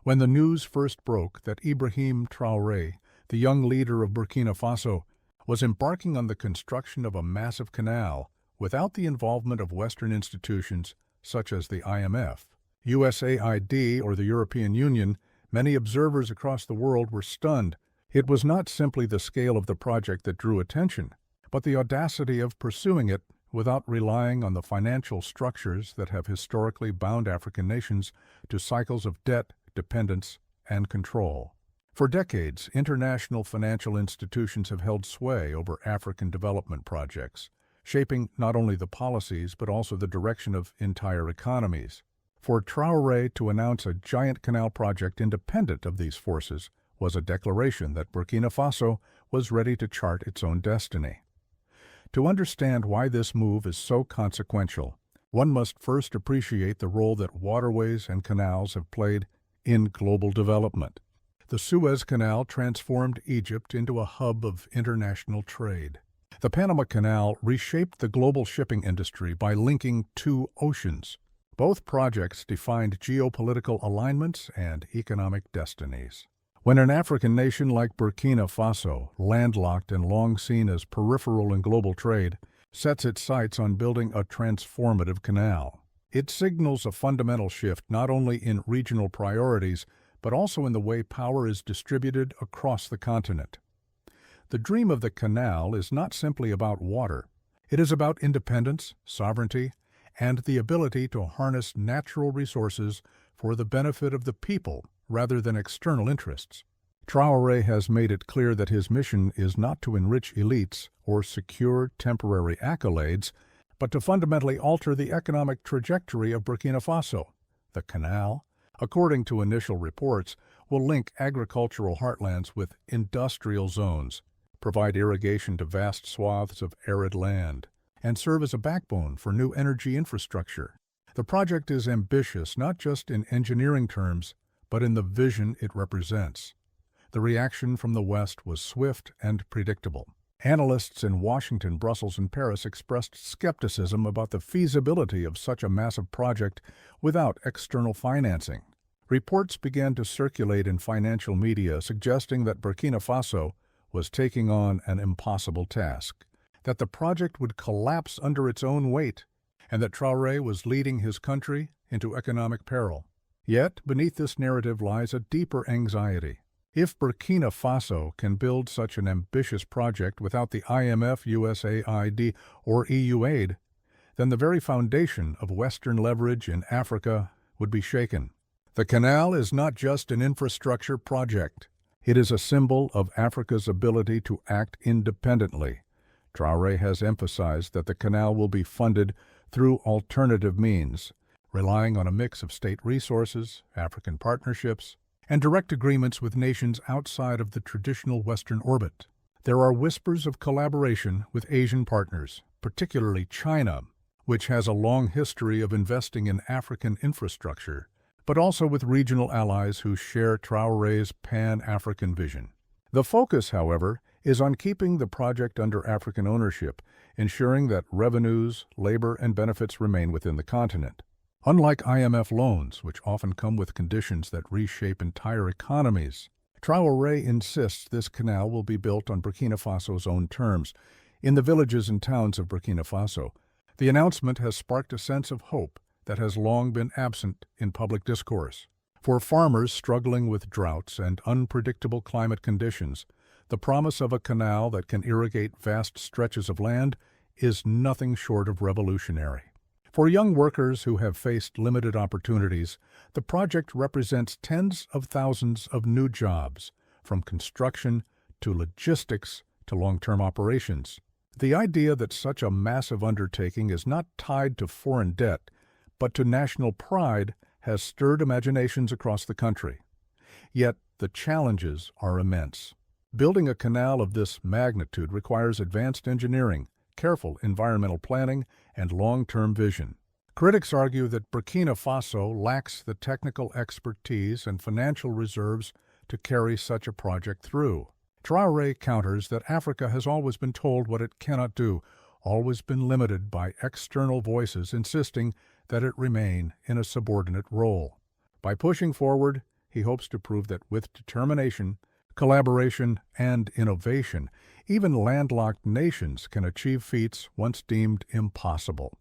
When the news first broke that Ibrahim Traoré, the young leader of Burkina Faso, was embarking on the construction of a massive canal without the involvement of Western institutions such as the IMF, USAID, or the European Union, many observers across the world were stunned. It was not simply the scale of the project that drew attention, but the audacity of pursuing it without relying on the financial structures that have historically bound African nations to cycles of debt, dependence, and control. For decades, international financial institutions have held sway over African development projects, shaping not only the policies but also the direction of entire economies. For Traoré to announce a giant canal project independent of these forces was a declaration that Burkina Faso was ready to chart its own destiny. To understand why this move is so consequential, one must first appreciate the role that waterways and canals have played in global development. The Suez Canal transformed Egypt into a hub of international trade. The Panama Canal reshaped the global shipping industry by linking two oceans. Both projects defined geopolitical alignments and economic destinies. When an African nation like Burkina Faso, landlocked and long seen as peripheral in global trade, sets its sights on building a transformative canal, it signals a fundamental shift not only in regional priorities, but also in the way power is distributed across the continent. The dream of the canal is not simply about water. It is about independence, sovereignty, and the ability to harness natural resources for the benefit of the people rather than external interests. Traoré has made it clear that his mission is not to enrich elites or secure temporary accolades, but to fundamentally alter the economic trajectory of Burkina Faso. The canal, according to initial reports, will link agricultural heartlands with industrial zones, provide irrigation to vast swaths of arid land, and serve as a backbone for new energy infrastructure. The project is ambitious not just in engineering terms, but in the vision it represents. The reaction from the West was swift and predictable. Analysts in Washington, Brussels, and Paris expressed skepticism about the feasibility of such a massive project without external financing. Reports began to circulate in financial media suggesting that Burkina Faso was taking on an impossible task, that the project would collapse under its own weight, and that Traoré was leading his country into economic peril. Yet, beneath this narrative lies a deeper anxiety. If Burkina Faso can build such an ambitious project without the IMF, USAID, or EU aid, then the very foundation of Western leverage in Africa would be shaken. The canal is not just an infrastructure project. It is a symbol of Africa's ability to act independently. Traoré has emphasized that the canal will be funded through alternative means, relying on a mix of state resources, African partnerships, and direct agreements with nations outside of the traditional Western orbit. There are whispers of collaboration with Asian partners, particularly China, which has a long history of investing in African infrastructure, but also with regional allies who share Traoré's Pan-African vision. The focus, however, is on keeping the project under African ownership, ensuring that revenues, labor, and benefits remain within the continent. Unlike IMF loans, which often come with conditions that reshape entire economies, Traoré insists this canal will be built on Burkina Faso's own terms. In the villages and towns of Burkina Faso, the announcement has sparked a sense of hope that has long been absent in public discourse. For farmers struggling with droughts and unpredictable climate conditions, the promise of a canal that can irrigate vast stretches of land is nothing short of revolutionary. For young workers who have faced limited opportunities, the project represents tens of thousands of new jobs, from construction to logistics to long-term operations. The idea that such a massive undertaking is not tied to foreign debt, but to national pride, has stirred imaginations across the country. Yet the challenges are immense. Building a canal of this magnitude requires advanced engineering, careful environmental planning, and long-term vision. Critics argue that Burkina Faso lacks the technical expertise and financial reserves to carry such a project through. Traoré counters that Africa has always been told what it cannot do, always been limited by external voices insisting that it remain in a subordinate role. By pushing forward, he hopes to prove that with determination, collaboration, and innovation, even landlocked nations can achieve feats once deemed impossible.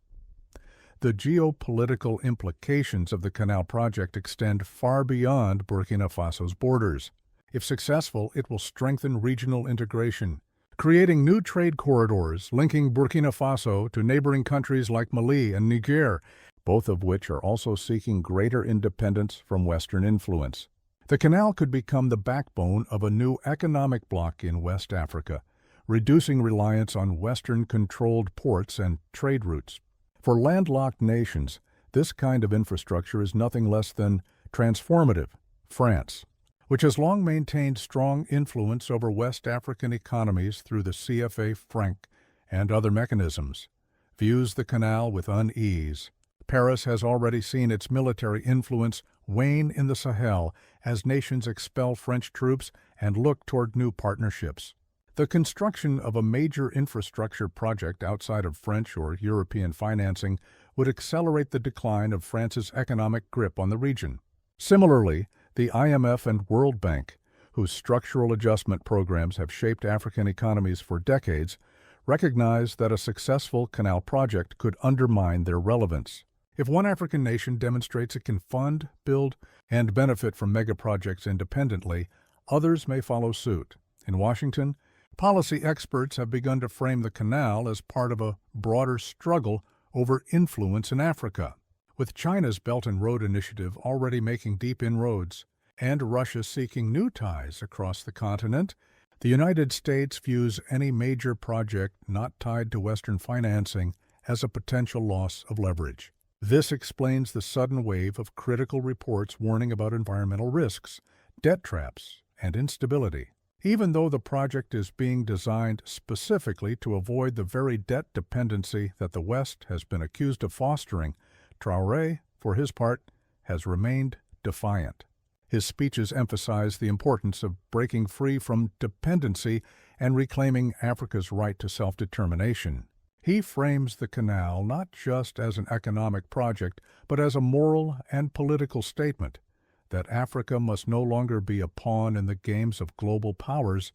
The geopolitical implications of the Canal project extend far beyond Burkina Faso's borders. If successful, it will strengthen regional integration, creating new trade corridors linking Burkina Faso to neighboring countries like Mali and Niger, both of which are also seeking greater independence from Western influence. The canal could become the backbone of a new economic bloc in West Africa, reducing reliance on Western-controlled ports and trade routes. For landlocked nations, this kind of infrastructure is nothing less than transformative. France, which has long maintained strong influence over West African economies through the CFA franc and other mechanisms, views the canal with unease. Paris has already seen its military influence wane in the Sahel as nations expel French troops and look toward new partnerships. The construction of a major infrastructure project outside of French or European financing would accelerate the decline of France's economic grip on the region. Similarly, the IMF and World Bank, whose structural adjustment programs have shaped African economies for decades, recognize that a successful canal project could undermine their relevance. If one African nation demonstrates it can fund, build, and benefit from megaprojects independently, others may follow suit. In Washington, policy experts have begun to frame the canal as part of a broader struggle over influence in Africa. With China's Belt and Road Initiative already making deep inroads and Russia seeking new ties across the continent, the United States views any major project not tied to Western financing as a potential loss of leverage. This explains the sudden wave of critical reports warning about environmental risks, debt traps, and instability. Even though the project is being designed specifically to avoid the very debt dependency that the West has been accused of fostering, Traoré, for his part, has remained defiant. His speeches emphasize the importance of breaking free from dependency and reclaiming Africa's right to self-determination. He frames the canal not just as an economic project, but as a moral and political statement that Africa must no longer be a pawn in the games of global powers,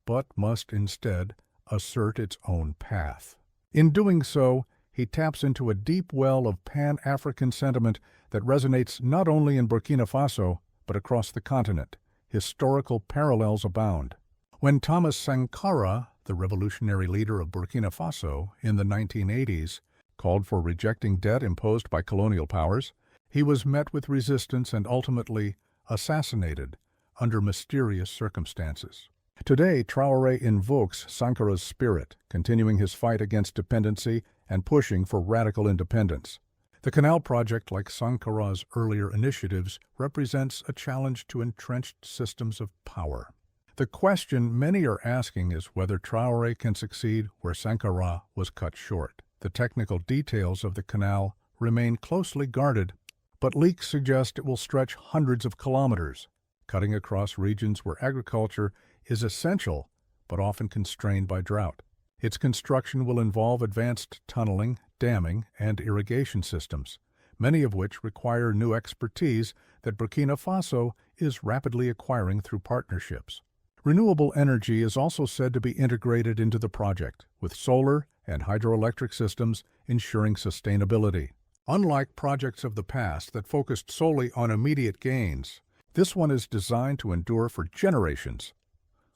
but must instead assert its own path. In doing so, he taps into a deep well of Pan-African sentiment that resonates not only in Burkina Faso, but across the continent. Historical parallels abound. When Thomas Sankara, the revolutionary leader of Burkina Faso in the 1980s, called for rejecting debt imposed by colonial powers, he was met with resistance and ultimately assassinated under mysterious circumstances. Today, Traoré invokes Sankara's spirit, continuing his fight against dependency and pushing for radical independence. The Canal project, like Sankara's earlier initiatives, represents a challenge to entrenched systems of power. The question many are asking is whether Traoré can succeed where Sankara was cut short. The technical details of the canal remain closely guarded, but leaks suggest it will stretch hundreds of kilometers, cutting across regions where agriculture is essential but often constrained by drought. Its construction will involve advanced tunneling, damming, and irrigation systems, many of which require new expertise that Burkina Faso is rapidly acquiring through partnerships. Renewable energy is also said to be integrated into the project, with solar and hydroelectric systems ensuring sustainability. Unlike projects of the past that focused solely on immediate gains, this one is designed to endure for generations.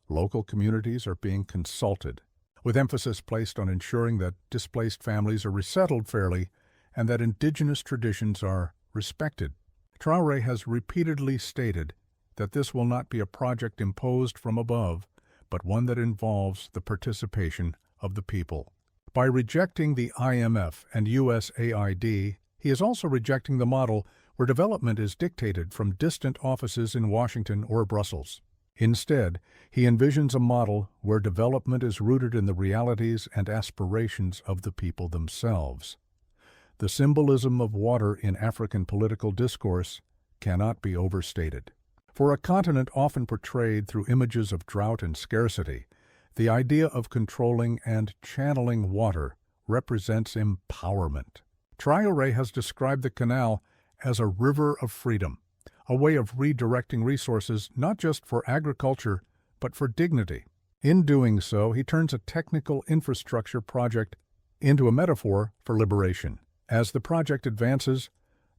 Local communities are being consulted, with emphasis placed on ensuring that displaced families are resettled fairly and that indigenous traditions are respected. Traoré has repeatedly stated that this will not be a project imposed from above, but one that involves the participation of the people. By rejecting the IMF and USAID, he is also rejecting the model where development is dictated from distant offices in Washington or Brussels. Instead, he envisions a model where development is rooted in the realities and aspirations of the people themselves. The symbolism of water in African political discourse cannot be overstated. For a continent often portrayed through images of drought and scarcity, the idea of controlling and channeling water represents empowerment. Traoré has described the canal as a river of freedom, a way of redirecting resources not just for agriculture, but for dignity. In doing so, he turns a technical infrastructure project into a metaphor for liberation. As the project advances,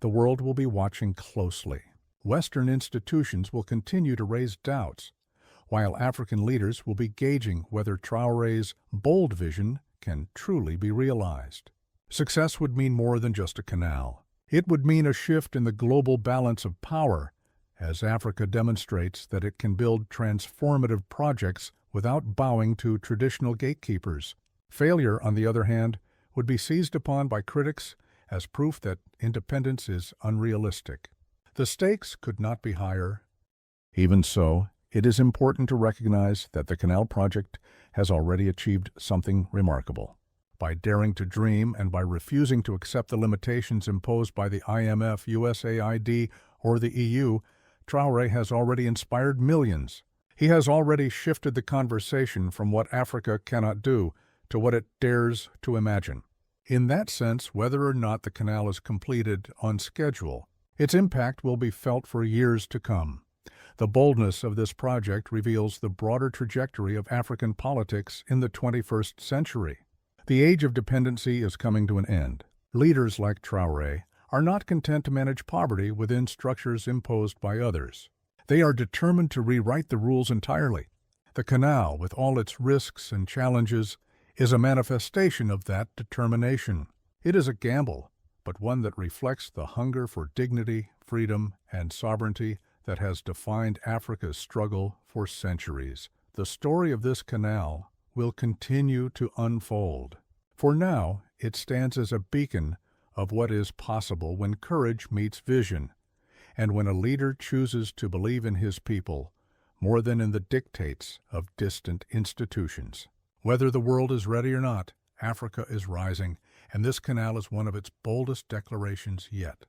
the world will be watching closely. Western institutions will continue to raise doubts, while African leaders will be gauging whether Traoré's bold vision can truly be realized. Success would mean more than just a canal. It would mean a shift in the global balance of power, as Africa demonstrates that it can build transformative projects without bowing to traditional gatekeepers. Failure, on the other hand, would be seized upon by critics as proof that independence is unrealistic. The stakes could not be higher. Even so, it is important to recognize that the Canal project has already achieved something remarkable. By daring to dream and by refusing to accept the limitations imposed by the IMF, USAID, or the EU, Traoré has already inspired millions. He has already shifted the conversation from what Africa cannot do to what it dares to imagine. In that sense, whether or not the canal is completed on schedule, its impact will be felt for years to come. The boldness of this project reveals the broader trajectory of African politics in the 21st century. The age of dependency is coming to an end. Leaders like Traoré are not content to manage poverty within structures imposed by others. They are determined to rewrite the rules entirely. The canal, with all its risks and challenges, is a manifestation of that determination. It is a gamble, but one that reflects the hunger for dignity, freedom, and sovereignty that has defined Africa's struggle for centuries. The story of this canal will continue to unfold. For now, it stands as a beacon of what is possible when courage meets vision, and when a leader chooses to believe in his people more than in the dictates of distant institutions. Whether the world is ready or not, Africa is rising, and this canal is one of its boldest declarations yet.